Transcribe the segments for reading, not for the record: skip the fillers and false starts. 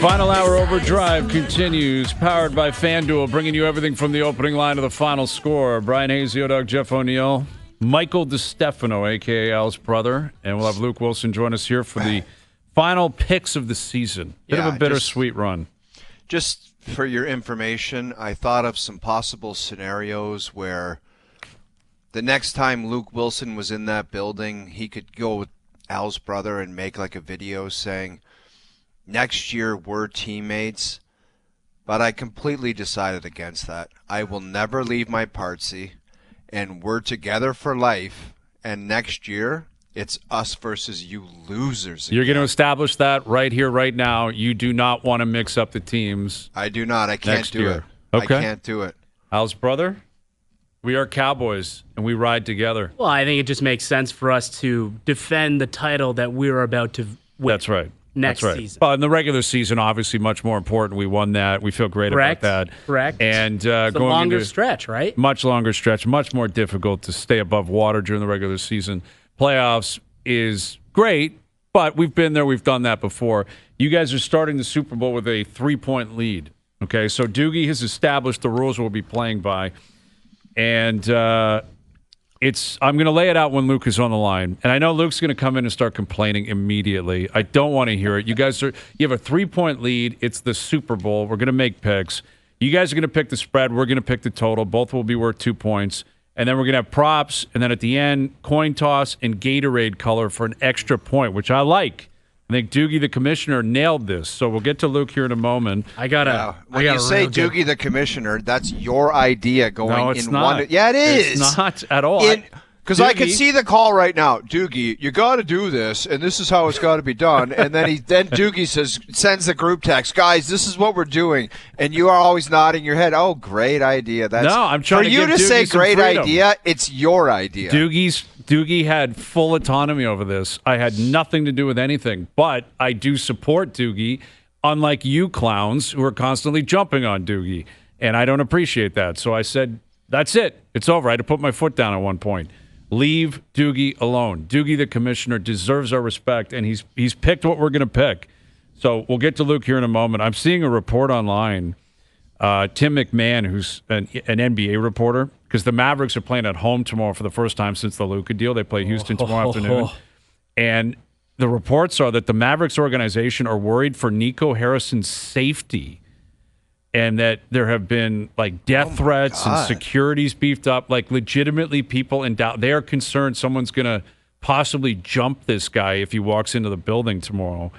Final hour OverDrive continues, powered by FanDuel, bringing you everything from the opening line to the final score. Bryan Hayes, O-Dog, Jeff O'Neill, Michael DeStefano, a.k.a. Al's brother, and we'll have Luke Willson join us here for the final picks of the season. Bit of a bittersweet run. Just for your information, I thought of some possible scenarios where the next time Luke Willson was in that building, he could go with Al's brother and make like a video saying, next year we're teammates, but I completely decided against that. I will never leave my partsy, and we're together for life, and next year it's us versus you losers again. You're going to establish that right here, right now. You do not want to mix up the teams. I do not. I can't do it. Okay. I can't do it. Al's brother, we are Cowboys, and we ride together. Well, I think it just makes sense for us to defend the title that we're about to win. That's right. Next That's right. season. Well, in the regular season, obviously much more important. We won that. We feel great about that. Correct. And It's a going longer into stretch, right? much longer stretch, much more difficult to stay above water during the regular season. Playoffs is great, but we've been there. We've done that before. You guys are starting the Super Bowl with a 3-point lead. Okay, so Doogie has established the rules we'll be playing by. And I'm going to lay it out when Luke is on the line. And I know Luke's going to come in and start complaining immediately. I don't want to hear it. You have a 3-point lead. It's the Super Bowl. We're going to make picks. You guys are going to pick the spread. We're going to pick the total. Both will be worth 2 points. And then we're going to have props. And then at the end, coin toss and Gatorade color for an extra point, which I like. I think Doogie, the commissioner, nailed this. So we'll get to Luke here in a moment. When you say Doogie, the commissioner, that's your idea going no, it's in not. one. Yeah, it is. It's not at all. Because I can see the call right now. Doogie, you got to do this, and this is how it's got to be done. And then Doogie sends the group text, guys, this is what we're doing. And you are always nodding your head. Oh, great idea. I'm trying for to you give to Doogie say some great freedom. idea. It's your idea. Doogie had full autonomy over this. I had nothing to do with anything, but I do support Doogie, unlike you clowns who are constantly jumping on Doogie, and I don't appreciate that. So I said, that's it. It's over. I had to put my foot down at one point. Leave Doogie alone. Doogie, the commissioner, deserves our respect, and he's picked what we're going to pick. So we'll get to Luke here in a moment. I'm seeing a report online. Tim McMahon, who's an NBA reporter, because the Mavericks are playing at home tomorrow for the first time since the Luka deal. They play Houston tomorrow afternoon. And the reports are that the Mavericks organization are worried for Nico Harrison's safety and that there have been like death threats and security's beefed up, like legitimately people in doubt. They are concerned someone's going to possibly jump this guy if he walks into the building tomorrow.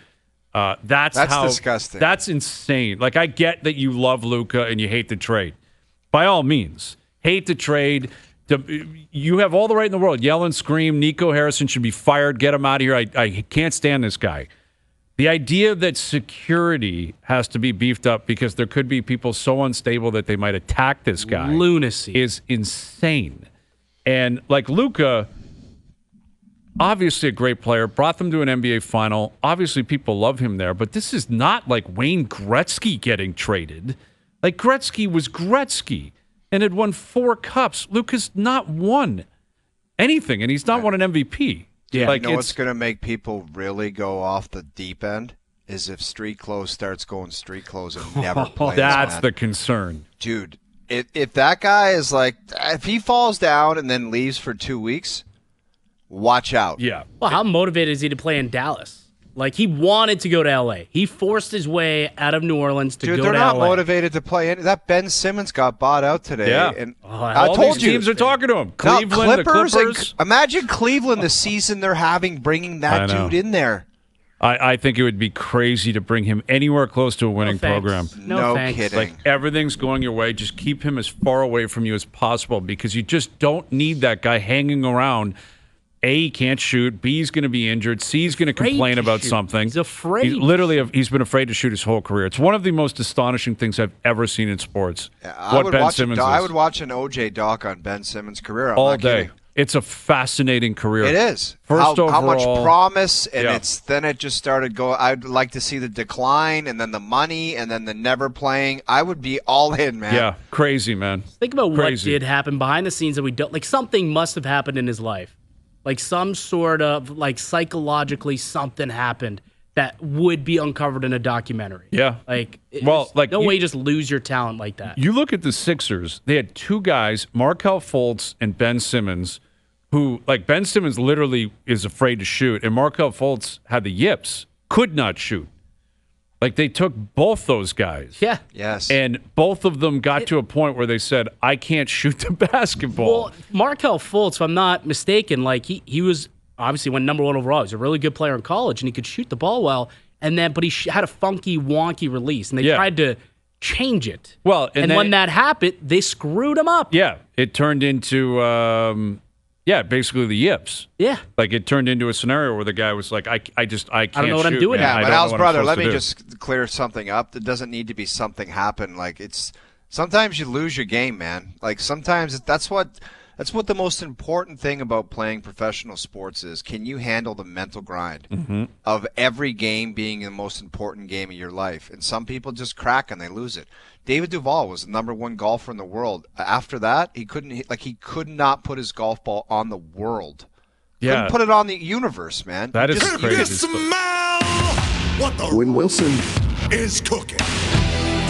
That's disgusting. That's insane. Like, I get that you love Luka and you hate the trade. By all means, hate the trade. You have all the right in the world. Yell and scream. Nico Harrison should be fired. Get him out of here. I can't stand this guy. The idea that security has to be beefed up because there could be people so unstable that they might attack this guy. Lunacy. Is insane. And like Luka, obviously a great player, brought them to an NBA final. Obviously people love him there, but this is not like Wayne Gretzky getting traded. Like Gretzky was Gretzky and had won 4 cups. Luka's not won anything, and he's not won an MVP. Yeah, like, you know what's going to make people really go off the deep end is if Street Clothes starts going Street Clothes and never plays. That's the concern. Dude, if that guy is like, if he falls down and then leaves for 2 weeks, watch out. Yeah. Well, how motivated is he to play in Dallas? Like, he wanted to go to L.A. He forced his way out of New Orleans to go to L.A. Dude, they're not motivated to play any. That Ben Simmons got bought out today. Yeah. And I told you. Teams are talking to him. Cleveland, the Clippers. Imagine Cleveland the season they're having bringing that dude in there. I think it would be crazy to bring him anywhere close to a winning program. No kidding. Like, everything's going your way. Just keep him as far away from you as possible because you just don't need that guy hanging around. A, he can't shoot. B, he's going to be injured. C, he's going to complain about something. He's afraid. He's been afraid to shoot his whole career. It's one of the most astonishing things I've ever seen in sports. I would watch an OJ doc on Ben Simmons' career. I'm all not day. Kidding. It's a fascinating career. It is. First overall, how much promise, and then it just started going. I'd like to see the decline, and then the money, and then the never playing. I would be all in, man. Yeah, crazy, man. Think about what did happen behind the scenes that we don't. Like, something must have happened in his life. Like, some sort of, like, psychologically something happened that would be uncovered in a documentary. Yeah. Like, no way you just lose your talent like that. You look at the Sixers, they had two guys, Markelle Fultz and Ben Simmons, who, like, Ben Simmons literally is afraid to shoot, and Markelle Fultz had the yips, could not shoot. Like, they took both those guys. Yeah. Yes. And both of them got to a point where they said, I can't shoot the basketball. Well, Markelle Fultz, if I'm not mistaken, like, he was obviously went number 1 overall. He was a really good player in college, and he could shoot the ball well. But he had a funky, wonky release, and they tried to change it. Well, and when that happened, they screwed him up. Yeah, it turned into, basically the yips. Yeah. Like, it turned into a scenario where the guy was like, I can't shoot. I don't know what I'm doing. Yeah, I but don't know Al's what I'm brother, supposed let to me do. just clear something up. There doesn't need to be something happen. Like, sometimes you lose your game, man. Like, sometimes that's what the most important thing about playing professional sports is. Can you handle the mental grind of every game being the most important game of your life? And some people just crack and they lose it. David Duval was the number 1 golfer in the world. After that, he could not put his golf ball on the world. Yeah. Couldn't put it on the universe, man. That is Just- crazy. You smell what the When Wilson is cooking.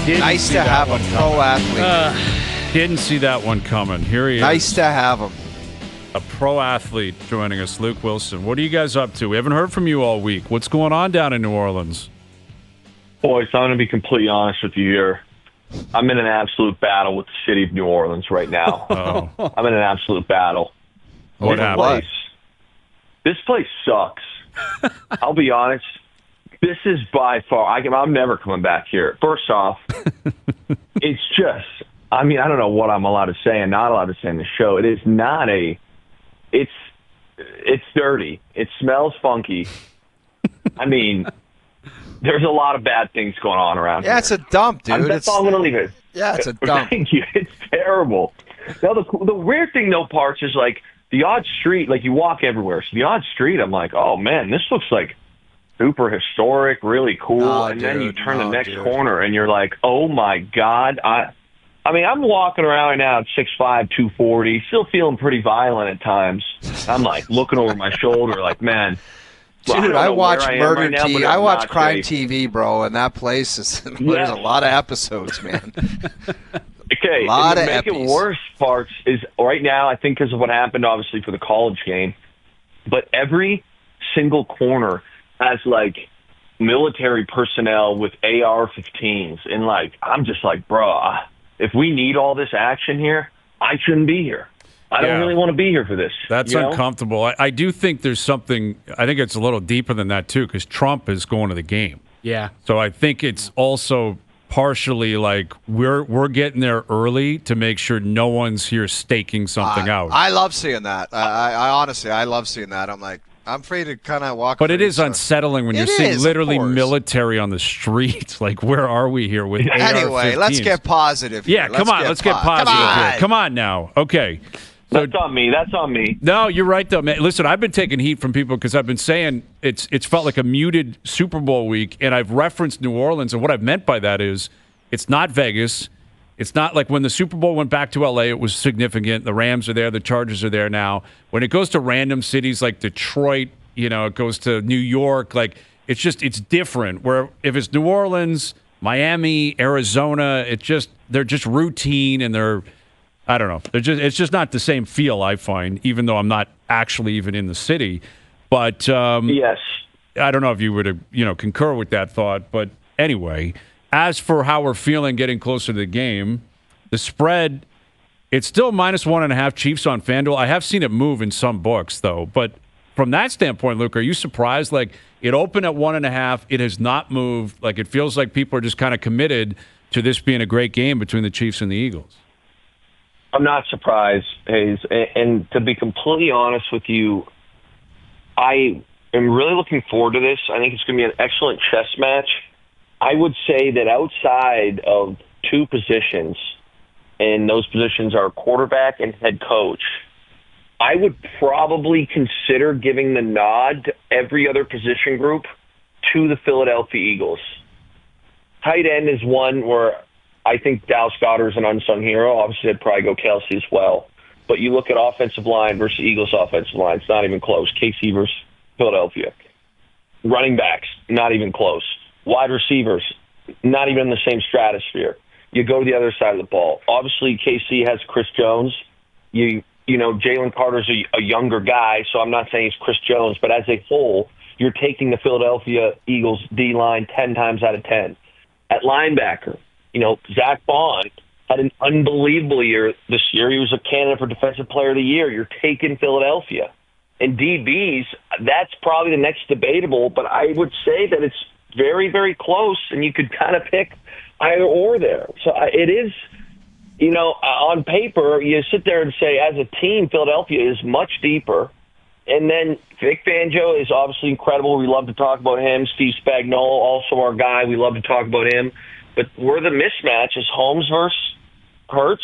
Nice to have a pro athlete. Didn't see that one coming. Here he is. Nice to have him. A pro athlete joining us, Luke Willson. What are you guys up to? We haven't heard from you all week. What's going on down in New Orleans? Boys, I'm going to be completely honest with you here. I'm in an absolute battle with the city of New Orleans right now. Oh. I'm in an absolute battle. What happened? This place sucks. I'll be honest. This is by far, I'm never coming back here. First off, it's just, I don't know what I'm allowed to say and not allowed to say in the show. It is not it's dirty. It smells funky. There's a lot of bad things going on around here. Yeah, it's a dump, dude. That's all I'm going to leave it. Yeah, it's a dump. Thank you. It's terrible. Now, the weird thing, though, Parks, is like the odd street, like you walk everywhere. So the odd street, I'm like, oh, man, this looks like super historic, really cool. No, and then you dude, turn the next dude. corner and you're like, oh, my God. I'm walking around right now at 6'5", 240, still feeling pretty violent at times. I'm like looking over my shoulder like, man. Dude, I watch Murder right now, TV. but I I'm watch not Crime safe. TV, bro, and that place is there's a lot of episodes, man. Okay, Lot and to of make eppies. it worse, Parks, is right now, I think because of what happened, obviously, for the college game, but every single corner has, like, military personnel with AR-15s. And, like, I'm just like, bro, if we need all this action here, I shouldn't be here. I don't really want to be here for this. That's uncomfortable. I do think there's something, I think it's a little deeper than that, too, because Trump is going to the game. Yeah. So I think it's also partially like we're getting there early to make sure no one's here staking something out. I love seeing that. I honestly, I love seeing that. I'm like, I'm free to kind of walk. But it free, is so. unsettling when It you're seeing is, of literally course. military on the streets. Like, where are we here with Anyway, let's AR-15s? get positive. Yeah, here. come on. Let's get positive Come on. here. Come on now. Okay. So, That's on me. That's on me. no, you're right, though, man. Listen, I've been taking heat from people because I've been saying it's felt like a muted Super Bowl week, and I've referenced New Orleans, and what I've meant by that is it's not Vegas. It's not like when the Super Bowl went back to L.A., it was significant. The Rams are there. The Chargers are there now. When it goes to random cities like Detroit, it goes to New York, like it's different. Where if it's New Orleans, Miami, Arizona, they're just routine and I don't know. It's just not the same feel, I find, even though I'm not actually even in the city. But Yes. I don't know if you would concur with that thought. But anyway, as for how we're feeling getting closer to the game, the spread, it's still -1.5 Chiefs on FanDuel. I have seen it move in some books, though. But from that standpoint, Luke, are you surprised? Like, it opened at 1.5. It has not moved. Like, it feels like people are just kind of committed to this being a great game between the Chiefs and the Eagles. I'm not surprised, Hayes. And to be completely honest with you, I am really looking forward to this. I think it's going to be an excellent chess match. I would say that outside of two positions, and those positions are quarterback and head coach, I would probably consider giving the nod to every other position group to the Philadelphia Eagles. Tight end is one where I think Dallas Goedert is an unsung hero. Obviously, I'd probably go Kelsey as well. But you look at offensive line versus Eagles offensive line, it's not even close. KC versus Philadelphia. Running backs, not even close. Wide receivers, not even in the same stratosphere. You go to the other side of the ball. Obviously, KC has Chris Jones. You know, Jalen Carter's a younger guy, so I'm not saying he's Chris Jones, but as a whole, you're taking the Philadelphia Eagles D-line 10 times out of 10. At linebacker, you know, Zach Bond had an unbelievable year this year. He was a candidate for Defensive Player of the Year. You're taking Philadelphia. And DBs, that's probably the next debatable, but I would say that it's very, very close, and you could kind of pick either or there. So it is, you know, on paper, you sit there and say, as a team, Philadelphia is much deeper. And then Vic Fangio is obviously incredible. We love to talk about him. Steve Spagnuolo, also our guy. We love to talk about him. But where the mismatch is Holmes versus Hurts,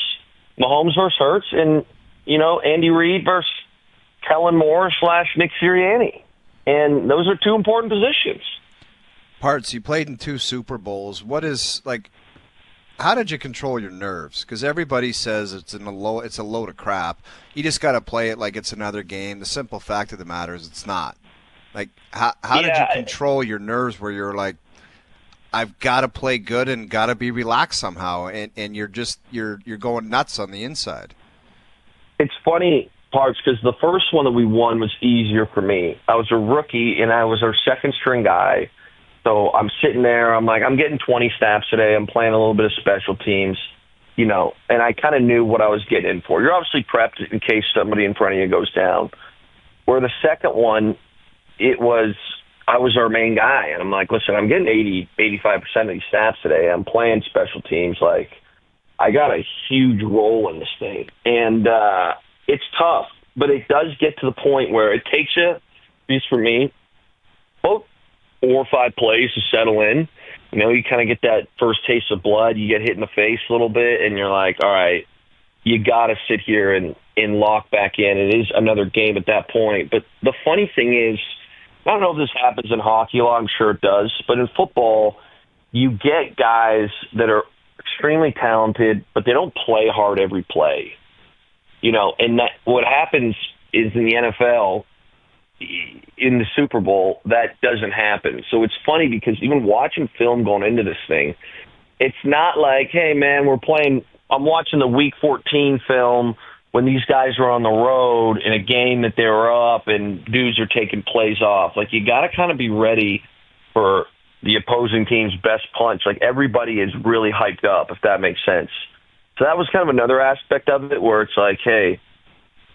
Mahomes versus Hurts, and, you know, Andy Reid versus Kellen Moore / Nick Sirianni. And those are two important positions. Parts, you played in 2 Super Bowls. What is, like, how did you control your nerves? Because everybody says it's a load of crap. You just got to play it like it's another game. The simple fact of the matter is it's not. Like, how did you control your nerves where you're like, I've got to play good and got to be relaxed somehow, and you're going nuts on the inside? It's funny, Parts, because the first one that we won was easier for me. I was a rookie, and I was our second-string guy. So I'm sitting there, I'm like, I'm getting 20 snaps today. I'm playing a little bit of special teams, you know, and I kind of knew what I was getting in for. You're obviously prepped in case somebody in front of you goes down. Where the second one, I was our main guy. And I'm like, listen, I'm getting 85% of these snaps today. I'm playing special teams. Like, I got a huge role in this thing. And it's tough, but it does get to the point where it takes you, at least for me, both 4 or 5 plays to settle in. You know, you kind of get that first taste of blood. You get hit in the face a little bit, and you're like, all right, you got to sit here and lock back in. It is another game at that point. But the funny thing is, I don't know if this happens in hockey a lot. I'm sure it does. But in football, you get guys that are extremely talented, but they don't play hard every play. You know, and that what happens is in the NFL, in the Super Bowl, that doesn't happen. So it's funny because even watching film going into this thing, it's not like, hey, man, I'm watching the Week 14 film when these guys are on the road in a game that they were up and dudes are taking plays off. Like, you got to kind of be ready for the opposing team's best punch. Like, everybody is really hyped up, if that makes sense. So that was kind of another aspect of it where it's like, hey,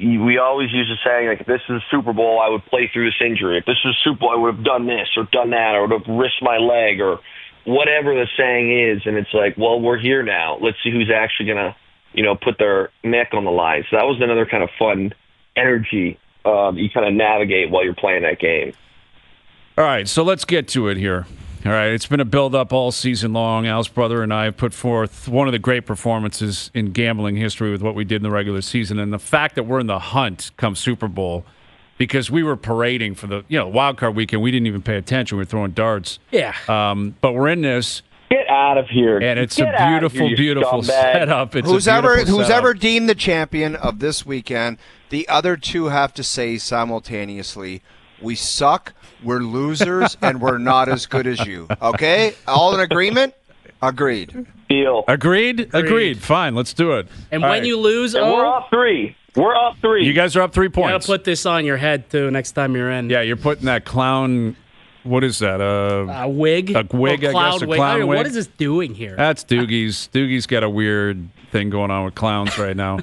we always use the saying, like, if this is a Super Bowl, I would play through this injury. If this was a Super Bowl, I would have done this or done that, or would have risked my leg, or whatever the saying is. And it's like, well, we're here now. Let's see who's actually going to, you know, put their neck on the line. So that was another kind of fun energy you kind of navigate while you're playing that game. All right, so let's get to it here. All right, it's been a build-up all season long. Al's brother and I have put forth one of the great performances in gambling history with what we did in the regular season, and the fact that we're in the hunt come Super Bowl, because we were parading for the wild card weekend. We didn't even pay attention. We were throwing darts. Yeah. But we're in this. Get out of here. And it's a beautiful, beautiful setup. It's who's ever deemed the champion of this weekend, the other two have to say simultaneously, we suck, we're losers, and we're not as good as you. Okay? All in agreement? Agreed. Deal. Agreed. Fine, let's do it. And when you lose, we're up 3. We're up 3. You guys are up 3 points. You gotta put this on your head, too, next time you're in. Yeah, you're putting that clown... What is that? A wig? A wig, I guess. A clown wig. What is this doing here? That's Doogie's. Doogie's got a weird thing going on with clowns right now.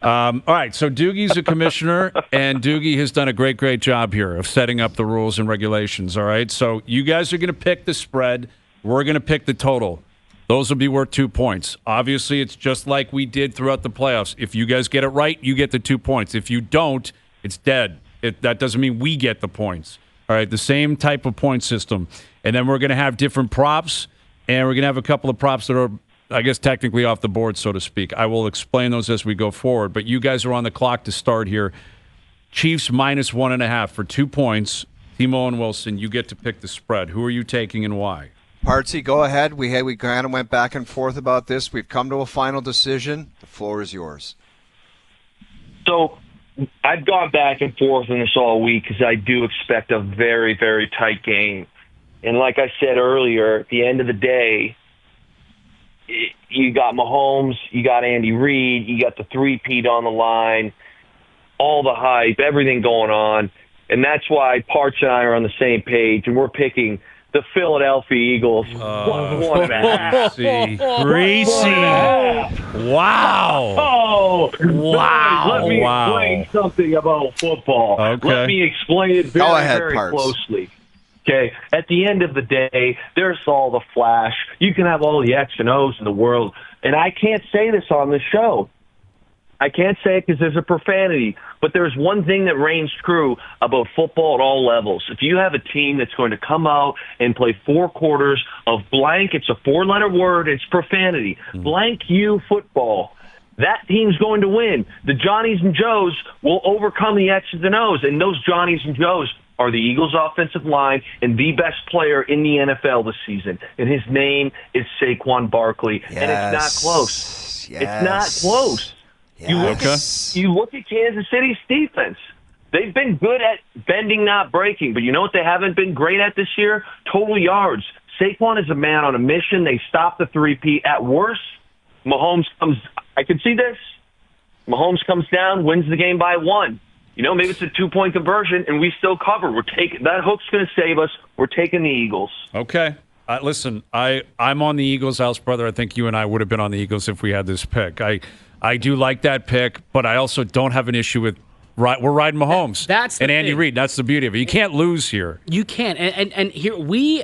All right, so Doogie's a commissioner, and Doogie has done a great, great job here of setting up the rules and regulations, all right? So you guys are going to pick the spread. We're going to pick the total. Those will be worth 2 points. Obviously, it's just like we did throughout the playoffs. If you guys get it right, you get the 2 points. If you don't, it's dead. That doesn't mean we get the points. All right, the same type of point system. And then we're going to have different props, and we're going to have a couple of props that are, I guess, technically off the board, so to speak. I will explain those as we go forward, but you guys are on the clock to start here. Chiefs minus 1.5 for 2 points. Timo and Wilson, you get to pick the spread. Who are you taking and why? Partsy, go ahead. We kind of went back and forth about this. We've come to a final decision. The floor is yours. So I've gone back and forth on this all week because I do expect a very, very tight game. And like I said earlier, at the end of the day, you got Mahomes, you got Andy Reid, you got the three-peat on the line, all the hype, everything going on. And that's why Parch and I are on the same page, and we're picking the Philadelphia Eagles. 1.5. Greasy. Wow. Oh, Wow. Let me explain something about football. Okay. Let me explain it Go ahead, very Parks. closely. Okay, at the end of the day, there's all the flash. You can have all the X and O's in the world, and I can't say this on the show. I can't say it because there's a profanity, but there's one thing that reigns true about football at all levels. If you have a team that's going to come out and play 4 quarters of blank, it's a 4-letter word, it's profanity, blank you football, that team's going to win. The Johnnies and Joes will overcome the X's and O's, and those Johnnies and Joes are the Eagles' offensive line and the best player in the NFL this season. And his name is Saquon Barkley. Yes. And it's not close. Yes. It's not close. Yes. You look at Kansas City's defense. They've been good at bending, not breaking. But you know what they haven't been great at this year? Total yards. Saquon is a man on a mission. They stop the three-peat. At worst, Mahomes comes – I can see this. Mahomes comes down, wins the game by 1. You know, maybe it's a 2-point conversion, and we still cover. We're taking that hook's going to save us. We're taking the Eagles. Okay. Listen, I'm on the Eagles, house brother. I think you and I would have been on the Eagles if we had this pick. I do like that pick, but I also don't have an issue with we're riding Mahomes. That's the and Andy thing. Reid. That's the beauty of it. You can't lose here. You can't. And here we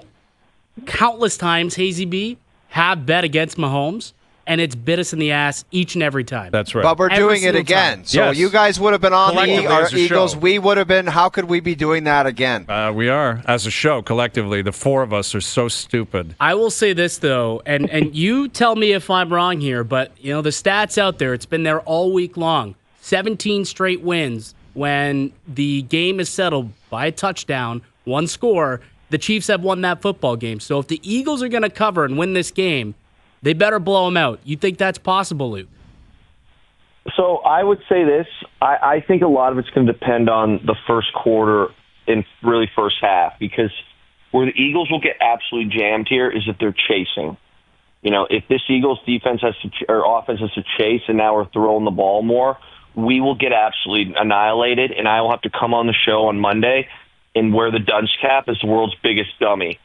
countless times, Hayesy-B, have bet against Mahomes, and it's bit us in the ass each and every time. That's right. But we're Every doing it single again. time. So Yes. you guys would have been on Collectively our as a Eagles. show. We would have been. How could we be doing that again? We are, as a show, collectively. The 4 of us are so stupid. I will say this, though, and you tell me if I'm wrong here, but, you know, the stats out there, it's been there all week long. 17 straight wins when the game is settled by a touchdown, 1 score. The Chiefs have won that football game. So if the Eagles are going to cover and win this game, they better blow them out. You think that's possible, Luke? So I would say this. I think a lot of it's going to depend on the first quarter and really first half, because where the Eagles will get absolutely jammed here is if they're chasing. You know, if this Eagles defense has to or offense has to chase and now we're throwing the ball more, we will get absolutely annihilated, and I will have to come on the show on Monday and wear the dunce cap as the world's biggest dummy.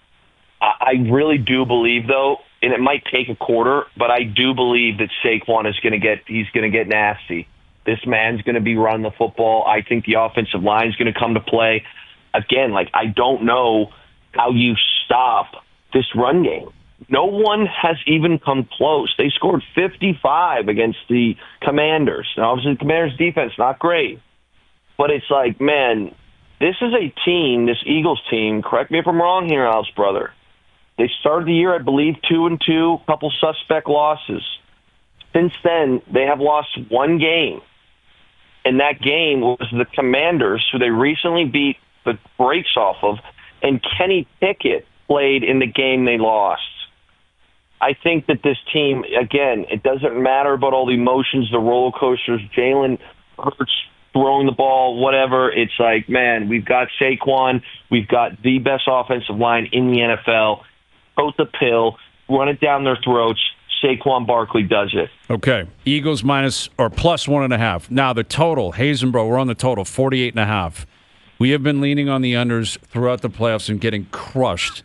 I really do believe, though, and it might take a quarter, but I do believe that Saquon is going to get nasty. This man's going to be running the football. I think the offensive line is going to come to play. Again, I don't know how you stop this run game. No one has even come close. They scored 55 against the Commanders. Now, obviously, the Commanders' defense, not great. But it's like, man, this is a team, this Eagles team, correct me if I'm wrong here, Al's brother. They started the year, I believe, 2-2, a couple suspect losses. Since then, they have lost 1 game. And that game was the Commanders, who they recently beat the brakes off of, and Kenny Pickett played in the game they lost. I think that this team, again, it doesn't matter about all the emotions, the roller coasters, Jalen Hurts throwing the ball, whatever. It's like, man, we've got Saquon. We've got the best offensive line in the NFL. Coat the pill, run it down their throats. Saquon Barkley does it. Okay. Eagles minus or plus 1.5. Now, the total, Hazenbro, we're on the total, 48.5. We have been leaning on the unders throughout the playoffs and getting crushed.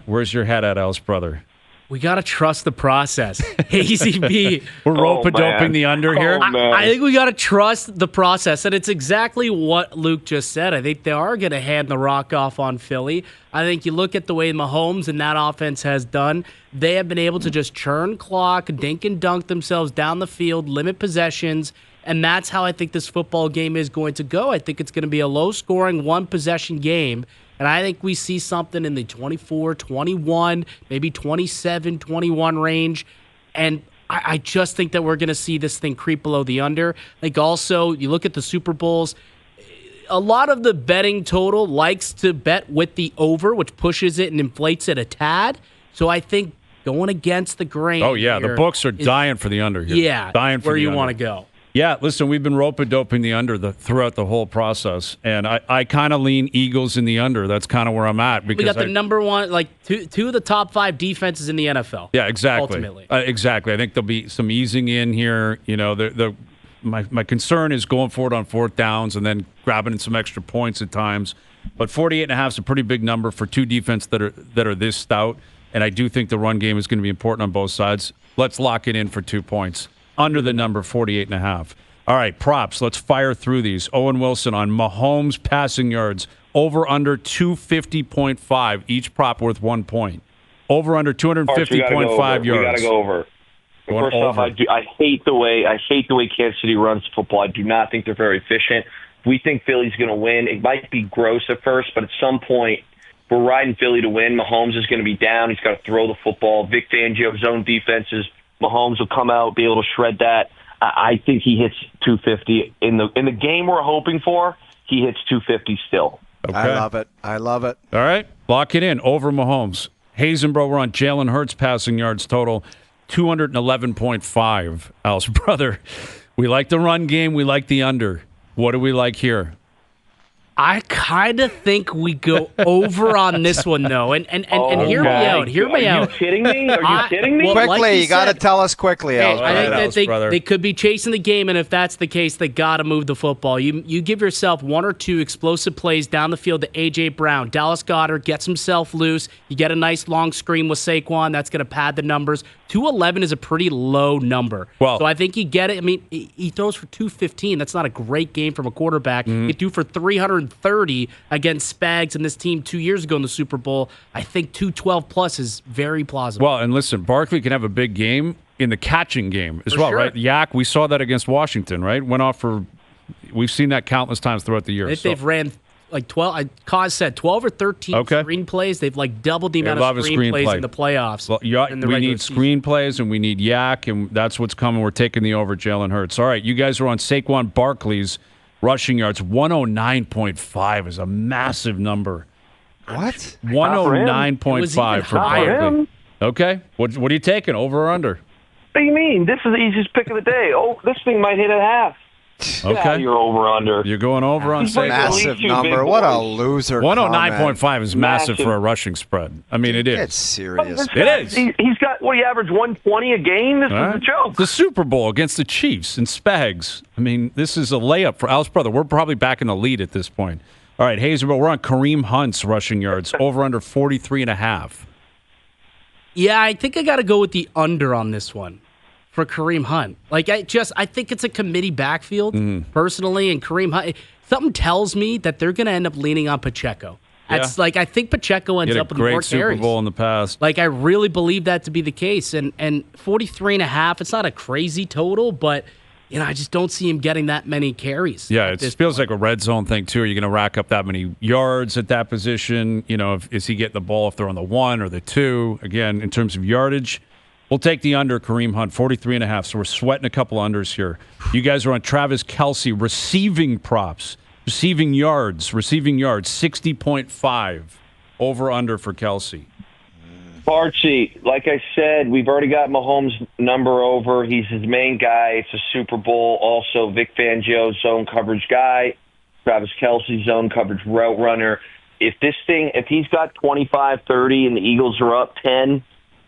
Where's your head at, Al's brother? We got to trust the process. Hayesy-B. We're rope-a-doping man. the under here. man. I think we got to trust the process, and it's exactly what Luke just said. I think they are going to hand the rock off on Philly. I think you look at the way Mahomes and that offense has done, they have been able to just churn clock, dink and dunk themselves down the field, limit possessions, and that's how I think this football game is going to go. I think it's going to be a low-scoring, one-possession game. And I think we see something in the 24, 21, maybe 27, 21 range. And I just think that we're going to see this thing creep below the under. I think also, you look at the Super Bowls, a lot of the betting total likes to bet with the over, which pushes it and inflates it a tad. So I think going against the grain. Oh, yeah. The here books are is- dying for the under here. Yeah, Dying for where the you under. want to go. Yeah, listen, we've been rope-a-doping the under throughout the whole process, and I kind of lean Eagles in the under. That's kind of where I'm at. Because we got the number one, like two of the top 5 defenses in the NFL. Yeah, exactly. Ultimately. Exactly. I think there'll be some easing in here. You know, my concern is going forward on 4th downs and then grabbing in some extra points at times. But 48.5 is a pretty big number for two defense that are this stout, and I do think the run game is going to be important on both sides. Let's lock it in for 2 points. Under the number 48.5. All right, props. Let's fire through these. Owen Wilson on Mahomes passing yards. Over under 250.5. Each prop worth 1 point. Over under 250.5 yards. We got to go over. First off, I hate the way Kansas City runs football. I do not think they're very efficient. We think Philly's going to win. It might be gross at first, but at some point, we're riding Philly to win. Mahomes is going to be down. He's got to throw the football. Vic Fangio's own defenses. Mahomes will come out, be able to shred that. I think he hits 250 in the game we're hoping for. He hits 250 still. Okay. I love it. All right, lock it in. Over Mahomes. Hayes and Bro, we're on Jalen Hurts passing yards total 211.5. Al's brother. We like the run game. We like the under. What do we like here? I kind of think we go over on this one, though. And hear me out. Hear me out. Are you kidding me? Are you kidding me? Quickly, like you got to tell us quickly, Hey, Al's I brother. think that they could be chasing the game, and if that's the case, they got to move the football. You give yourself 1 or 2 explosive plays down the field to A.J. Brown. Dallas Goedert gets himself loose. You get a nice long screen with Saquon. That's going to pad the numbers. 211 is a pretty low number. Well, so I think you get it. I mean, he throws for 215. That's not a great game from a quarterback. He threw for 330 against Spags and this team 2 years ago in the Super Bowl. I think 212 plus is very plausible. Well, and listen, Barkley can have a big game in the catching game as well, sure. right? Yak, we saw that against Washington, right? Went off for, we've seen that countless times throughout the year. I think they've ran like 12, Kaz said 12 or 13 screen plays. They've like doubled the amount of screen plays in the playoffs. Well, we need screen plays and we need Yak, and that's what's coming. We're taking the over Jalen Hurts. All right, you guys are on Saquon Barkley's rushing yards. 109.5 is a massive number. What? 109.5 for Barkley. Okay. What are you taking, over or under? What do you mean? This is the easiest pick of the day. Oh, this thing might hit at half. Okay. You're over under. You're going over on Saquon. Massive number. What a loser. 109.5 is massive for a rushing spread. I mean, it is. It's serious. It is. He's got, what, he averaged 120 a game? This is a joke. The Super Bowl against the Chiefs and Spags. I mean, this is a layup for Al's brother. We're probably back in the lead at this point. All right, Hazelbrook, we're on Kareem Hunt's rushing yards, over under 43.5. Yeah, I think I got to go with the under on this one for Kareem Hunt. Like, I think it's a committee backfield, personally, and Kareem Hunt, something tells me that they're going to end up leaning on Pacheco. It's like, I think Pacheco ends up with more carries. Great Super Bowl in the past. Like, I really believe that to be the case. And 43.5, it's not a crazy total, but I just don't see him getting that many carries. Yeah, it feels like a red zone thing, too. Are you going to rack up that many yards at that position? Is he getting the ball if they're on the 1 or the 2? Again, in terms of yardage, we'll take the under Kareem Hunt, 43.5. So we're sweating a couple unders here. You guys are on Travis Kelce, receiving props, receiving yards, 60.5. Over under for Kelce. Barchi, like I said, we've already got Mahomes' number over. He's his main guy. It's a Super Bowl. Also, Vic Fangio's zone coverage guy. Travis Kelce's zone coverage route runner. If he's got 25, 30, and the Eagles are up 10,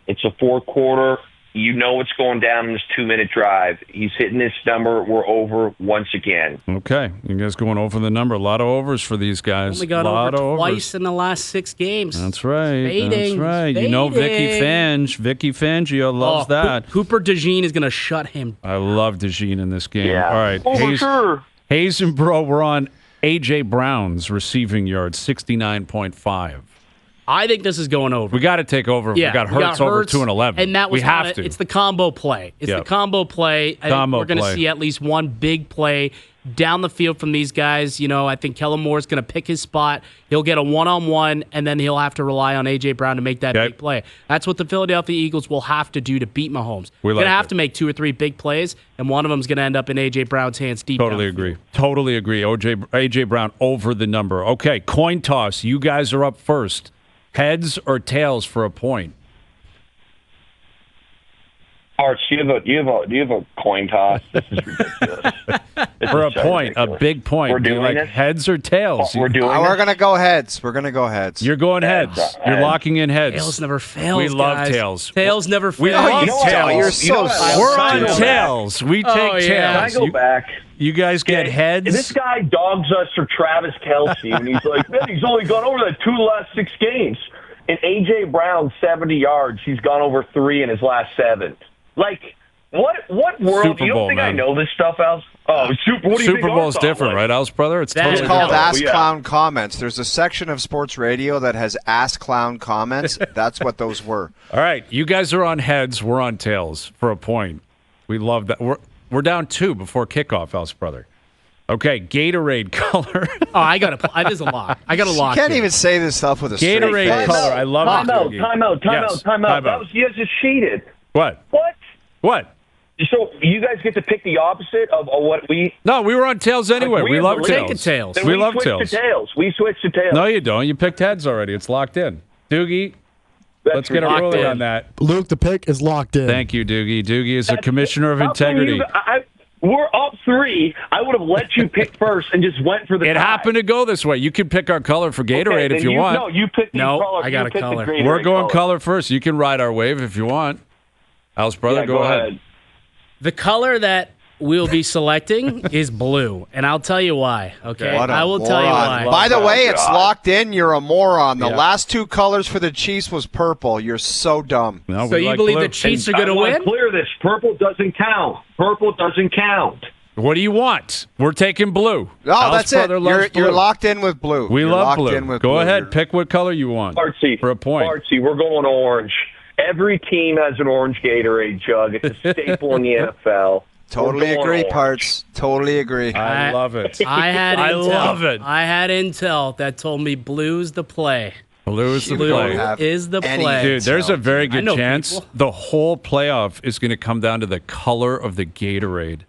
it's a fourth quarter. You know what's going down in this 2-minute drive. He's hitting this number. We're over once again. Okay. You guys going over the number. A lot of overs for these guys. Only got over twice in the last 6 games. That's right. Fading. That's right. You know Vicky Fangio loves that. Cooper DeJean is going to shut him. I love DeJean in this game. Yeah. All right. Hayes and Bro, we're on A.J. Brown's receiving yards, 69.5. I think this is going over. We got to take over. Yeah, we got Hurts over 211. And that was we have to. It's the combo play. The combo play. I think we're going to see at least one big play down the field from these guys. I think Kellen Moore's going to pick his spot. He'll get a one-on-one, and then he'll have to rely on A.J. Brown to make that big play. That's what the Philadelphia Eagles will have to do to beat Mahomes. They're going to have to make 2 or 3 big plays, and one of them is going to end up in A.J. Brown's hands deep. Totally agree. Totally agree. A.J. Brown over the number. Okay, coin toss. You guys are up first. Heads or tails for a point? Arch, do you have a coin toss? This is ridiculous. For a point, a big point. We're doing like it? heads or tails? We're doing We're it? going to go heads. We're going to go heads. You're going heads. You're locking in heads. Tails never fails. We love guys. tails. Tails never fails. We love tails. You're so We're on stupid. tails. We take tails. yeah. Can I go back? You guys get heads. This guy dogs us for Travis Kelce, and he's like, man, he's only gone over the 2 last 6 games. And A.J. Brown, 70 yards. He's gone over 3 in his last 7. Like, what world? Super You don't Bowl, think man. I know this stuff, Al? Oh, what do you Super think Bowl's I'm different, like? right, Al's brother? It's That totally is Called different. Ask Yeah. Clown Comments. There's a section of sports radio that has Ask Clown Comments. That's what those were. All right, you guys are on heads. We're on tails for a point. We love that. We're down 2 before kickoff, Al's brother. Okay, Gatorade color. Oh, I got to. There's a lock. I got to lock. You can't in. even say this stuff with a straight Gatorade face. color. I love it. Doogie. Time out. Yes, That was, you guys just cheated. What? What? What? So you guys get to pick the opposite of what we... No, we were on tails anyway. We love Take tails. tails. Then We love switched tails. to tails. We switched to tails. No, you don't. You picked heads already. It's locked in. Doogie, let's get a locked ruling in. on that. Luke, the pick is locked in. Thank you, Doogie. Doogie is a commissioner of How come integrity. we're up 3. I would have let you pick first and just went for the It tie. happened to go this way. You can pick our color for Gatorade Okay, if then you want. No, you picked the No, color. I got you a picked the color. Gatorade We're going color first. You can ride our wave if you want. Al's brother, Yeah, go ahead. The color that we'll be selecting is blue, and I'll tell you why. Okay, What a I will tell you moron. why. By the way, it's God. locked in. You're a moron. The Yeah. last 2 colors for the Chiefs was purple. You're so dumb. No, So we you like believe blue. the Chiefs are I going to want win? clear this. Purple doesn't count. Purple doesn't count. What do you want? We're taking blue. No, Al's that's it. brother loves You're blue. locked in with blue. We You're love locked blue. in with Go blue. ahead. You're- Pick what color you want. Artsy. For a point. Artsy, we're going orange. Every team has an orange Gatorade jug. It's a staple in the NFL. Totally We're going agree, orange. Parts. Totally agree. I love it. I had I intel. love it. I had intel that told me blue's the play. Blue is the You Blue don't play. have is the any- play. Dude, there's a very I good know chance people. the whole playoff is going to come down to the color of the Gatorade.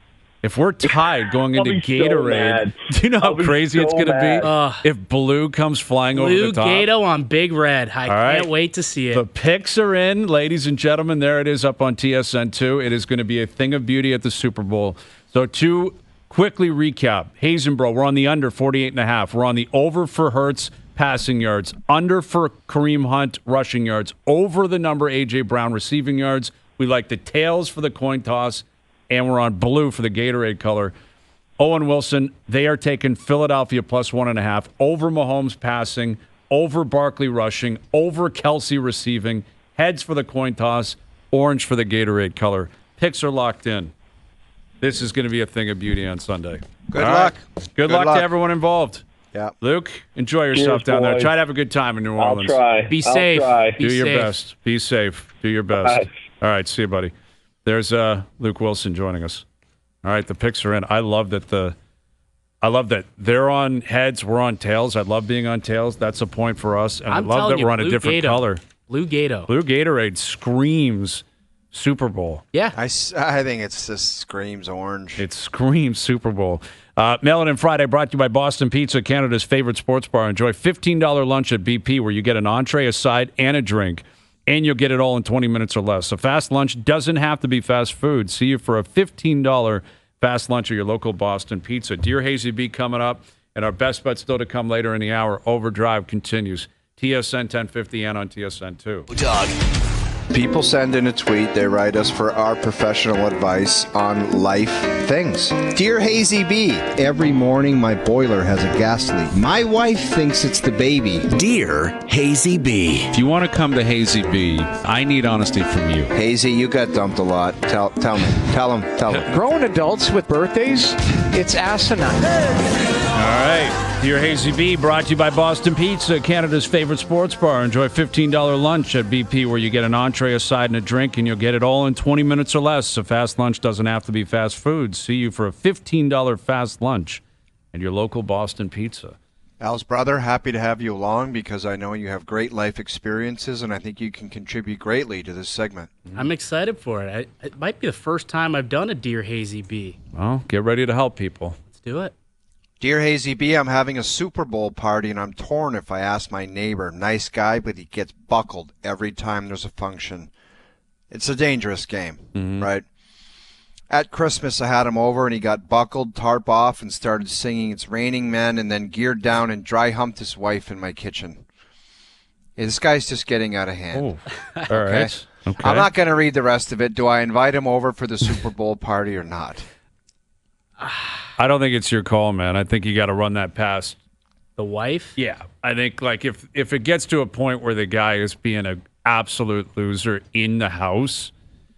If we're tied going I'll into be so Gatorade, mad. do you know how I'll be crazy it's so going to mad. be if blue comes flying over Blue the top? Gato on Big Red. I right. can't wait to see it. The picks are in, ladies and gentlemen. There it is up on TSN2. It is going to be a thing of beauty at the Super Bowl. So to quickly recap, Hazenbro, we're on the under 48.5. We're on the over for Hurts passing yards, under for Kareem Hunt rushing yards, over the number A.J. Brown receiving yards. We like the tails for the coin toss, and we're on blue for the Gatorade color. Owen Wilson, they are taking Philadelphia plus 1.5, over Mahomes passing, over Barkley rushing, over Kelsey receiving, heads for the coin toss, orange for the Gatorade color. Picks are locked in. This is going to be a thing of beauty on Sunday. Good All luck. right. Good luck to everyone involved. Yeah. Luke, enjoy yourself Cheers, down there. boys. Try to have a good time in New I'll Orleans. try. Be I'll safe. try. Be Do your safe. best. Be safe. Do your best. Bye. All right. See you, buddy. There's Luke Willson joining us. All right. The picks are in. I love that they're on heads. We're on tails. I love being on tails. That's a point for us. And I'm I love telling that you, we're on a Blue different Gato. color. Blue Gato. Blue Gatorade screams Super Bowl. Yeah. I think it's just screams orange. It screams Super Bowl. Mail-in and Friday brought to you by Boston Pizza, Canada's favorite sports bar. Enjoy $15 lunch at BP where you get an entree, a side, and a drink. And you'll get it all in 20 minutes or less. A fast lunch doesn't have to be fast food. See you for a $15 fast lunch at your local Boston Pizza. Dear Hayesy-B coming up, and our best bet still to come later in the hour. OverDrive continues. TSN 1050 and on TSN 2. Dog. People send in a tweet. They write us for our professional advice on life things. Dear Hazy-B, every morning my boiler has a gas leak. My wife thinks it's the baby. Dear Hayesy-B. If you want to come to Hazy-B, I need honesty from you. Hazy, you got dumped a lot. Tell him. Grown adults with birthdays, it's asinine. All right. Dear Hazy-B, brought to you by Boston Pizza, Canada's favorite sports bar. Enjoy $15 lunch at BP where you get an entree, a side, and a drink, and you'll get it all in 20 minutes or less. A fast lunch doesn't have to be fast food. See you for a $15 fast lunch at your local Boston Pizza. Al's brother, happy to have you along because I know you have great life experiences and I think you can contribute greatly to this segment. I'm excited for it. It might be the first time I've done a Dear Hazy-B. Well, get ready to help people. Let's do it. Dear Hazy-B, I'm having a Super Bowl party and I'm torn if I ask my neighbor. Nice guy, but he gets buckled every time there's a function. It's a dangerous game, right? At Christmas, I had him over, and he got buckled, tarp off, and started singing It's Raining Men, and then geared down and dry humped his wife in my kitchen. Yeah, this guy's just getting out of hand. Oh, all right. Okay. I'm not going to read the rest of it. Do I invite him over for the Super Bowl party or not? I don't think it's your call, man. I think you got to run that past the wife. Yeah, I think like if it gets to a point where the guy is being an absolute loser in the house.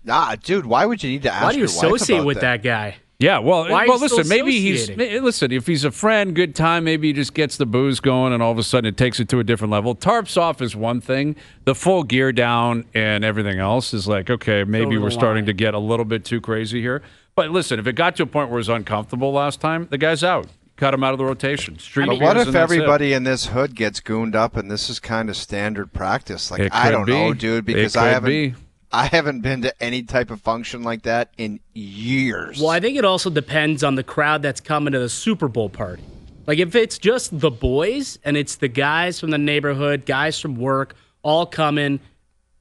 Nah, dude, why would you need to ask? Why do you your wife associate about with that guy? Yeah, well, Why well, are you listen, still maybe if he's a friend, good time, maybe he just gets the booze going, and all of a sudden it takes it to a different level. Tarps off is one thing. The full gear down and everything else is like, okay, maybe we're starting to get a little bit too crazy here. But listen, if it got to a point where it was uncomfortable last time, the guy's out. Cut him out of the rotation. But what if everybody in this hood gets gooned up and this is kind of standard practice? Like, I don't know, dude, because I haven't been to any type of function like that in years. Well, I think it also depends on the crowd that's coming to the Super Bowl party. Like, if it's just the boys and it's the guys from the neighborhood, guys from work, all coming,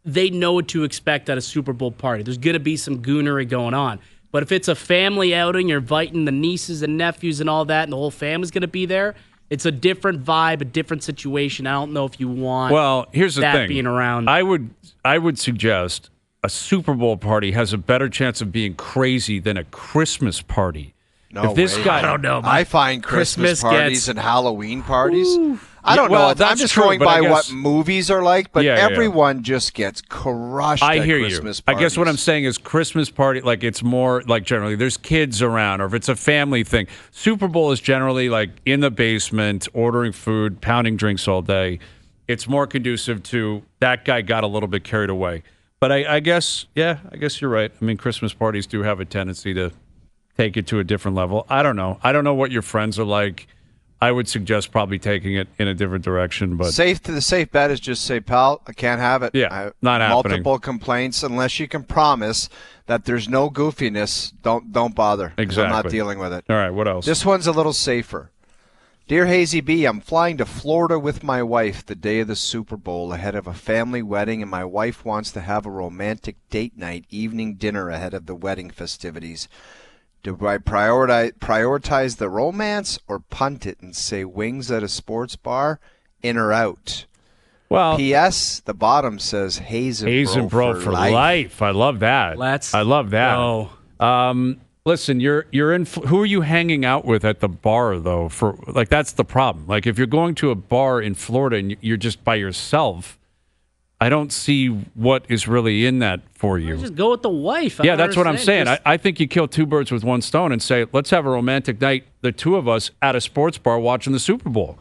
they know what to expect at a Super Bowl party. There's going to be some goonery going on. But if it's a family outing, you're inviting the nieces and nephews and all that, and the whole family's going to be there, it's a different vibe, a different situation. I don't know if you want here's the that thing. being around. I would suggest a Super Bowl party has a better chance of being crazy than a Christmas party. No if this way. guy, I don't know. I find Christmas parties and Halloween parties. I don't well, know. that's I'm just true, going but by I guess- what movies are like, but everyone just gets crushed I at hear Christmas you. parties. I guess what I'm saying is Christmas party, like it's more like generally there's kids around, or if it's a family thing. Super Bowl is generally like in the basement, ordering food, pounding drinks all day. It's more conducive to that guy got a little bit carried away. But I guess you're right. I mean, Christmas parties do have a tendency to take it to a different level. I don't know. I don't know what your friends are like. I would suggest probably taking it in a different direction. But the safe bet is just say, pal, I can't have it. Yeah, not happening. Multiple complaints, unless you can promise that there's no goofiness. Don't bother. Exactly. I'm not dealing with it. All right, what else? This one's a little safer. Dear Hayesy-B, I'm flying to Florida with my wife the day of the Super Bowl ahead of a family wedding, and my wife wants to have a romantic date night evening dinner ahead of the wedding festivities. Do I prioritize the romance or punt it and say wings at a sports bar, in or out? Well, P.S. The bottom says Hayes and Bro for life. I love that. I love that. Go. Listen, you're in. Who are you hanging out with at the bar though? For like that's the problem. Like if you're going to a bar in Florida and you're just by yourself, I don't see what is really in that for you. Just go with the wife. Yeah, that's what I'm saying. I think you kill two birds with one stone and say, let's have a romantic night, the two of us, at a sports bar watching the Super Bowl.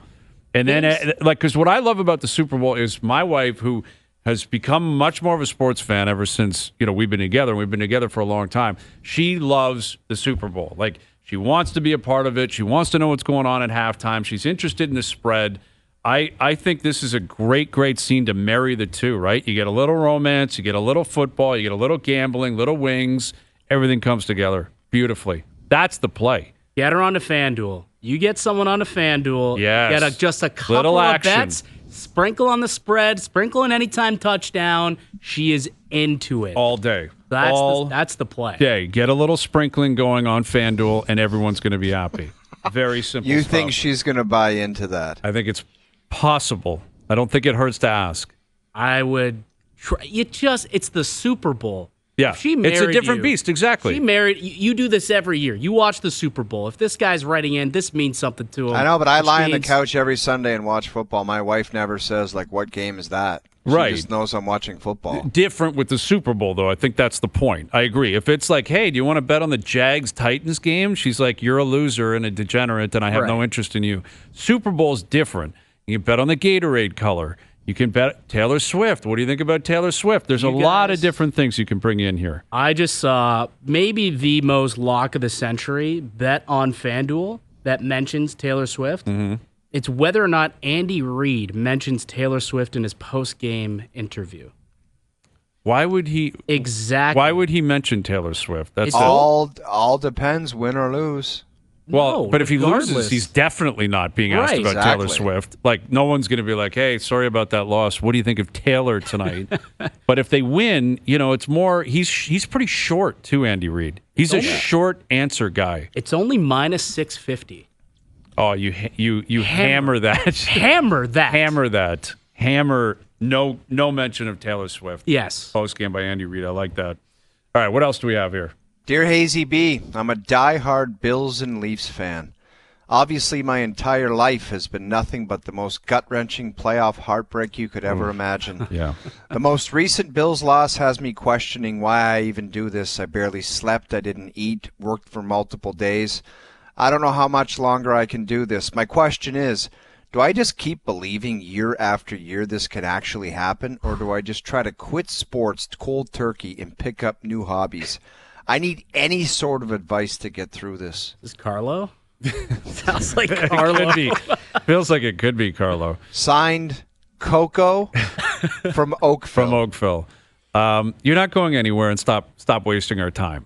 And then, because what I love about the Super Bowl is my wife, who has become much more of a sports fan ever since, we've been together. We've been together for a long time. She loves the Super Bowl. Like, she wants to be a part of it. She wants to know what's going on at halftime. She's interested in the spread. I think this is a great scene to marry the two, right? You get a little romance, you get a little football, you get a little gambling, little wings. Everything comes together beautifully. That's the play. Get her on the FanDuel. You get someone on the FanDuel. Yes. Get just a couple of bets. Sprinkle on the spread. Sprinkle an anytime touchdown. She is into it. All day. That's the play. Day. Get a little sprinkling going on FanDuel, and everyone's going to be happy. Very simple You stuff. think she's going to buy into that? I think it's possible. I don't think it hurts to ask. I would try. It's the Super Bowl. Yeah, it's a different you, beast, exactly. She married you. Do this every year. You watch the Super Bowl. If this guy's writing in, this means something to him. I know, but I lie on the couch every Sunday and watch football. My wife never says, like, what game is that? She just knows I'm watching football. Different with the Super Bowl, though. I think that's the point. I agree. If it's like, hey, do you want to bet on the Jags-Titans game? She's like, you're a loser and a degenerate, and I have no interest in you. Super Bowl's different. You can bet on the Gatorade color. You can bet Taylor Swift. What do you think about Taylor Swift? There's a lot of different things you can bring in here. I just saw maybe the most lock of the century bet on FanDuel that mentions Taylor Swift. Mm-hmm. It's whether or not Andy Reid mentions Taylor Swift in his post-game interview. Why would he? Exactly. Why would he mention Taylor Swift? That's all depends, win or lose. Well, No, but if he loses, regardless. he's definitely not being asked Right. about Taylor Exactly. Swift. Like, no one's going to be like, hey, sorry about that loss. What do you think of Taylor tonight? But if they win, it's more, he's pretty short too, Andy Reid. He's a short answer guy. It's only minus 650. Oh, you hammer that. Hammer that. Hammer that. Hammer, no mention of Taylor Swift. Yes. Post game by Andy Reid. I like that. All right, what else do we have here? Dear Hayesy-B, I'm a diehard Bills and Leafs fan. Obviously, my entire life has been nothing but the most gut-wrenching playoff heartbreak you could ever imagine. Yeah. The most recent Bills loss has me questioning why I even do this. I barely slept, I didn't eat, worked for multiple days. I don't know how much longer I can do this. My question is, do I just keep believing year after year this can actually happen, or do I just try to quit sports cold turkey and pick up new hobbies? I need any sort of advice to get through this. Is Carlo? Sounds like It Carlo. could be. Feels like it could be Carlo. Signed, Coco from Oakville. From Oakville. You're not going anywhere, and stop wasting our time.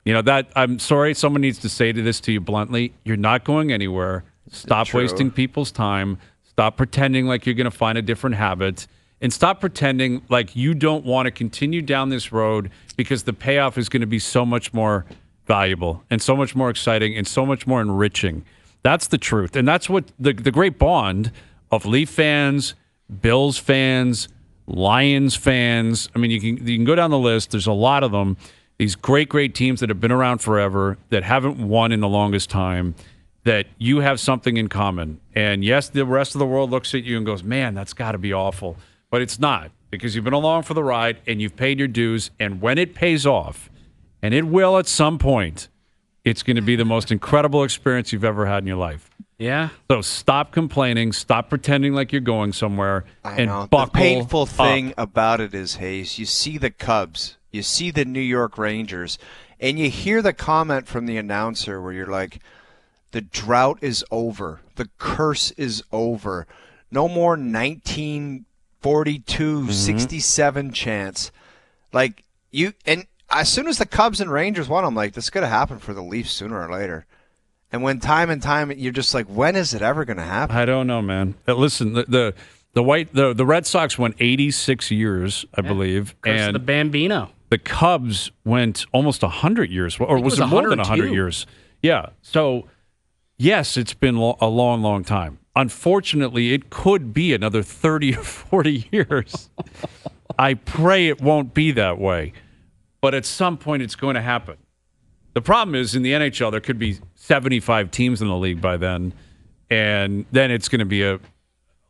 That I'm sorry, someone needs to say this to you bluntly. You're not going anywhere. Stop True. wasting people's time. Stop pretending like you're going to find a different habit. And stop pretending like you don't want to continue down this road because the payoff is going to be so much more valuable and so much more exciting and so much more enriching. That's the truth. And that's what the great bond of Leaf fans, Bills fans, Lions fans. I mean, you can go down the list. There's a lot of them. These great teams that have been around forever, that haven't won in the longest time, that you have something in common. And yes, the rest of the world looks at you and goes, man, that's got to be awful. But it's not, because you've been along for the ride and you've paid your dues. And when it pays off, and it will at some point, it's going to be the most incredible experience you've ever had in your life. Yeah. So stop complaining. Stop pretending like you're going somewhere. I know. Buckle The painful thing up. about it is, Hayes, you see the Cubs, you see the New York Rangers, and you hear the comment from the announcer where you're like, the drought is over. The curse is over. No more 1942, 67 chance. Like, and as soon as the Cubs and Rangers won, I'm like, this is going to happen for the Leafs sooner or later. And when time and time, you're just like, when is it ever going to happen? I don't know, man. Listen, the Red Sox went 86 years, I believe, Curse of and the Bambino. the Cubs went almost 100 years, or was it more than 100 102. years? Yeah. So, yes, it's been a long, long time. Unfortunately, it could be another 30 or 40 years. I pray it won't be that way, but at some point, it's going to happen. The problem is, in the NHL, there could be 75 teams in the league by then, and then it's going to be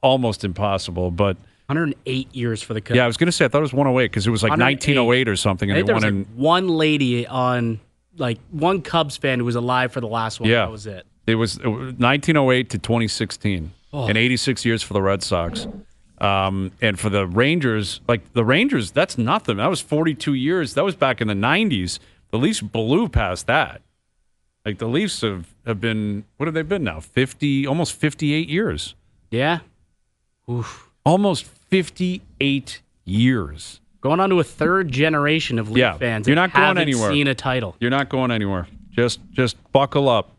almost impossible. But 108 years for the Cubs. yeah, I was going to say I thought it was 108 because it was like 1908 or something, I and think they there won was in. like one lady on, like one Cubs fan who was alive for the last one. Yeah, That was it. It was 1908 to 2016, and 86 years for the Red Sox. And for the Rangers, that's nothing. That was 42 years. That was back in the 90s. The Leafs blew past that. Like, the Leafs have been, what have they been now? 50, almost 58 years. Yeah. Oof. Almost 58 years. Going on to a third generation of Leaf Yeah, fans. you're that not going haven't anywhere. Seen a title. You're not going anywhere. Just buckle up.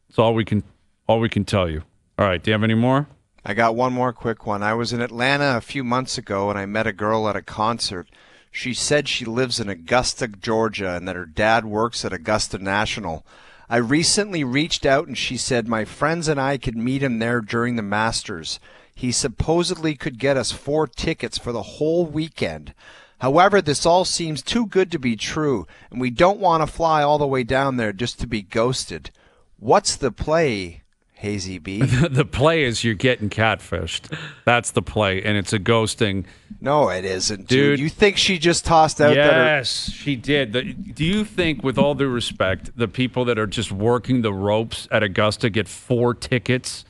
That's all we can tell you. All right, do you have any more? I got one more quick one. I was in Atlanta a few months ago, and I met a girl at a concert. She said she lives in Augusta, Georgia, and that her dad works at Augusta National. I recently reached out, and she said my friends and I could meet him there during the Masters. He supposedly could get us 4 tickets for the whole weekend. However, this all seems too good to be true, and we don't want to fly all the way down there just to be ghosted. What's the play, Hayesy-B? The play is you're getting catfished. That's the play, and it's a ghosting. No, it isn't, Dude. You think she just tossed out that? Yes, she did. Do you think, with all due respect, the people that are just working the ropes at Augusta get 4 tickets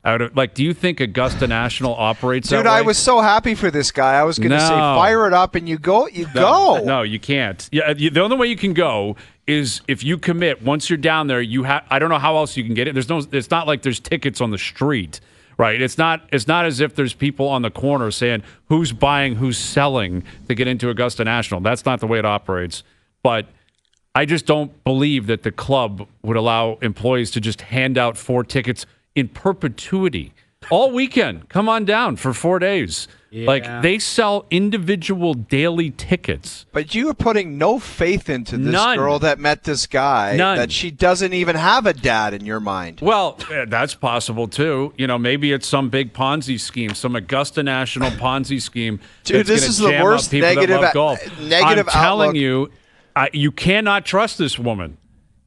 out of, like, do you think Augusta National operates that Dude, way? I was so happy for this guy. I was going to say, No. fire it up and you go. No, you can't. Yeah, the only way you can go is if you commit. Once you're down there, I don't know how else you can get it. It's not like there's tickets on the street, right? It's not as if there's people on the corner saying who's buying, who's selling to get into Augusta National. That's not the way it operates. But I just don't believe that the club would allow employees to just hand out 4 tickets in perpetuity all weekend. Come on down for 4 days. Yeah. Like, they sell individual daily tickets. But you are putting no faith into this girl that met this guy. None. That she doesn't even have a dad in your mind. Well, that's possible too. Maybe it's some big Ponzi scheme, some Augusta National Ponzi scheme. Dude, this is the worst negative I'm telling outlook. you, you cannot trust this woman.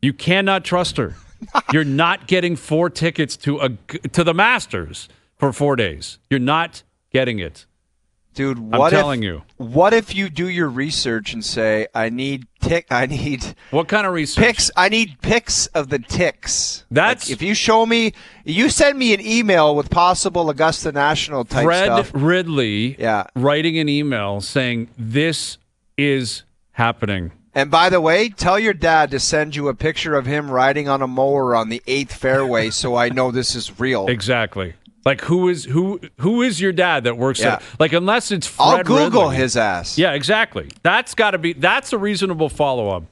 You cannot trust her. You're not getting 4 tickets to the Masters for 4 days. You're not getting it. Dude, I'm telling you. What if you do your research and say, I need what kind of research? Pics. I need pics of the ticks. That's if you show me, you send me an email with possible Augusta National type stuff. Fred Ridley writing an email saying this is happening. And by the way, tell your dad to send you a picture of him riding on a mower on the 8th fairway so I know this is real. Exactly. Like, who is your dad that works there? Like, unless it's Fred I'll Google Ridley. his ass. Yeah, exactly. That's a reasonable follow-up.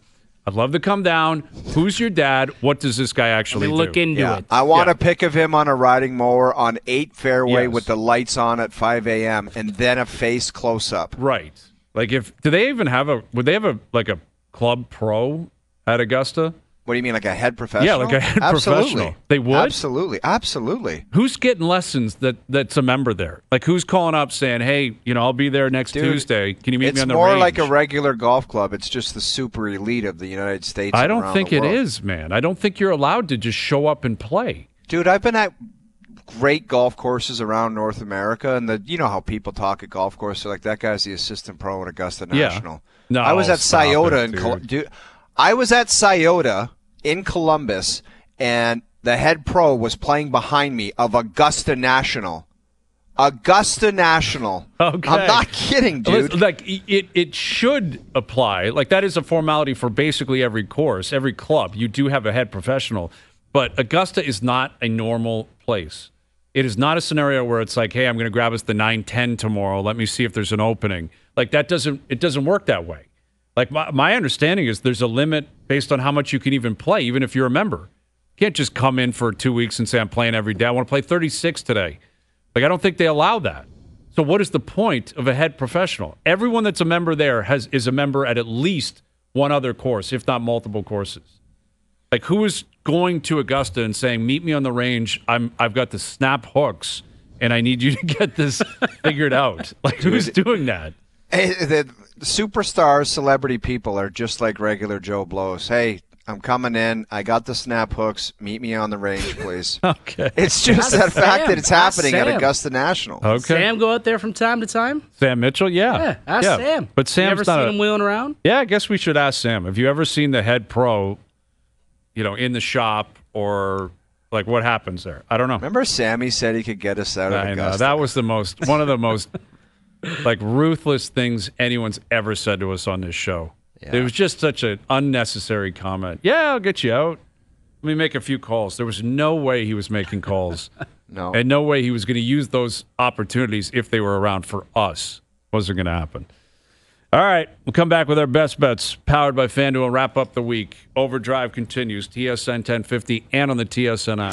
I'd love to come down. Who's your dad? What does this guy actually do? Look into it. I want a pic of him on a riding mower on 8 fairway with the lights on at 5 a.m. and then a face close-up. Right. Like, would they have a club pro at Augusta? What do you mean, like a head professional? Yeah, like a head professional. They would? Absolutely. Who's getting lessons that's a member there? Like, who's calling up saying, hey, I'll be there next Tuesday. Can you meet me on the range? It's more like a regular golf club. It's just the super elite of the United States. I don't think it is, man. I don't think you're allowed to just show up and play. Dude, I've been at great golf courses around North America, and you know how people talk at golf courses. Like, that guy's the assistant pro at Augusta National. No, I was at Scioto I was at Scioto in Columbus, and the head pro was playing behind me of Augusta National. Augusta National. Okay. I'm not kidding, dude. Like, it should apply. Like, that is a formality for basically every course, every club. You do have a head professional. But Augusta is not a normal place. It is not a scenario where it's like, hey, I'm going to grab us the 9-10 tomorrow. Let me see if there's an opening. Like, it doesn't work that way. Like, my understanding is there's a limit based on how much you can even play, even if you're a member. You can't just come in for 2 weeks and say, I'm playing every day. I want to play 36 today. Like, I don't think they allow that. So what is the point of a head professional? Everyone that's a member there is a member at least one other course, if not multiple courses. Like, who is going to Augusta and saying, meet me on the range, I've got the snap hooks, and I need you to get this figured out? Like, who's doing that? Hey, the superstars, celebrity people are just like regular Joe Blows. Hey, I'm coming in. I got the snap hooks. Meet me on the range, please. Okay. It's just that fact that it's happening at Augusta National. Okay. Sam go out there from time to time? Sam Mitchell? Yeah. Ask Sam. But Sam's you ever seen him wheeling around? Yeah, I guess we should ask Sam. Have you ever seen the head pro, in the shop, or like what happens there? I don't know. Remember Sammy said he could get us out of Augusta? I know. That was one of the most like ruthless things anyone's ever said to us on this show. Yeah. It was just such an unnecessary comment. Yeah, I'll get you out. Let me make a few calls. There was no way he was making calls. No. And no way he was going to use those opportunities if they were around for us. Wasn't going to happen. All right, we'll come back with our best bets, powered by FanDuel, and wrap up the week. Overdrive continues, TSN 1050 and on the TSN app.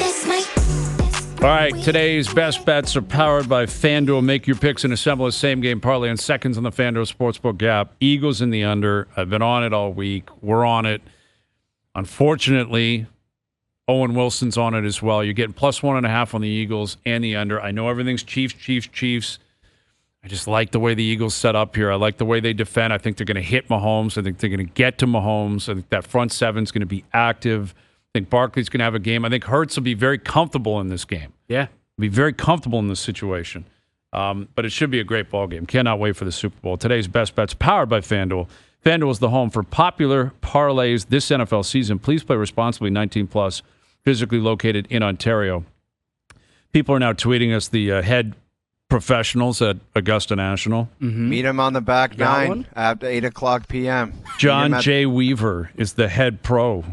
All right, today's best bets are powered by FanDuel. Make your picks and assemble a same-game parlay in seconds on the FanDuel Sportsbook app. Eagles in the under. I've been on it all week. We're on it. Unfortunately, Owen Wilson's on it as well. You're getting plus 1.5 on the Eagles and the under. I know everything's Chiefs. I just like the way the Eagles set up here. I like the way they defend. I think they're going to hit Mahomes. I think they're going to get to Mahomes. I think that front seven's going to be active. I think Barkley's going to have a game. I think Hurts will be very comfortable in this game. Yeah. Be very comfortable in this situation. But it should be a great ball game. Cannot wait for the Super Bowl. Today's best bets powered by FanDuel. FanDuel is the home for popular parlays this NFL season. Please play responsibly, 18+, physically located in Ontario. People are now tweeting us the head professionals at Augusta National. Mm-hmm. Meet him on the back nine at 8 o'clock p.m. John J. Weaver is the head pro,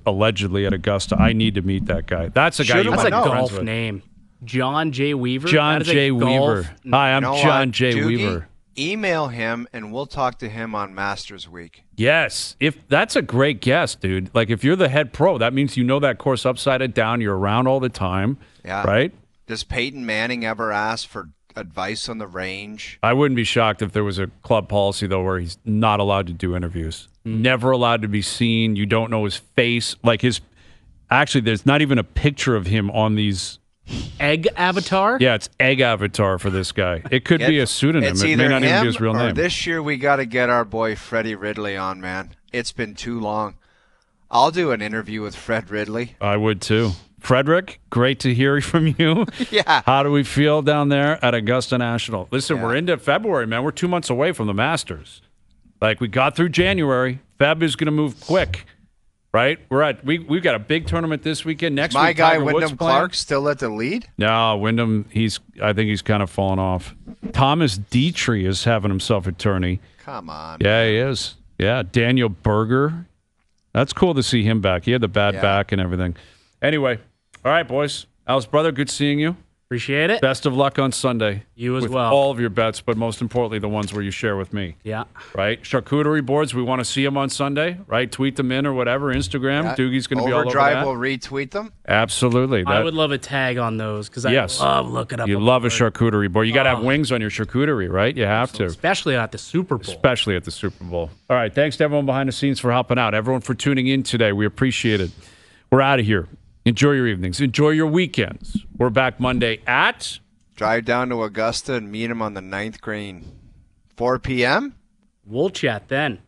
allegedly, at Augusta. I need to meet that guy. That's a guy you That's might a be golf friends with. name. John J. Weaver? John J. Weaver. Hi, I'm John J. Doogie? Weaver. email him and we'll talk to him on Masters Week. Yes. If that's a great guess, dude. Like if you're the head pro, that means you know that course upside and down. You're around all the time. Yeah. Right? Does Peyton Manning ever ask for advice on the range? I wouldn't be shocked if there was a club policy, though, where he's not allowed to do interviews. Never allowed to be seen. You don't know his face. Like actually, there's not even a picture of him on these. Egg avatar? Yeah, it's egg avatar for this guy. It could be a pseudonym. It's It either may not even him be his real or name. this year we got to get our boy Freddie Ridley on, man. It's been too long. I'll do an interview with Fred Ridley. I would too. Frederick, great to hear from you. Yeah. How do we feel down there at Augusta National? Listen, Yeah. we're into February, man. We're 2 months away from the Masters. Like we got through January. Feb is going to move quick, right? We've got a big tournament this weekend. Next My week, guy Tiger Woods Wyndham playing. Clark still at the lead? No, Wyndham. I think he's kind of fallen off. Thomas Dietrich is having himself a tourney. Come on. Yeah, he is. Yeah, Daniel Berger. That's cool to see him back. He had the bad back and everything. Anyway, all right, boys. Al's brother, good seeing you. Appreciate it. Best of luck on Sunday. You as with well. all of your bets, but most importantly, the ones where you share with me. Yeah. Right? Charcuterie boards, we want to see them on Sunday, right? Tweet them in or whatever. Instagram. Yeah. Doogie's going to be all over OverDrive that. will retweet them. Absolutely. I would love a tag on those because I love looking up. You love a charcuterie board. You got to have wings on your charcuterie, right? You have to. Especially at the Super Bowl. Especially at the Super Bowl. All right. Thanks to everyone behind the scenes for helping out. Everyone for tuning in today. We appreciate it. We're out of here. Enjoy your evenings. Enjoy your weekends. We're back Monday at... Drive down to Augusta and meet him on the 9th green. 4 p.m.? We'll chat then.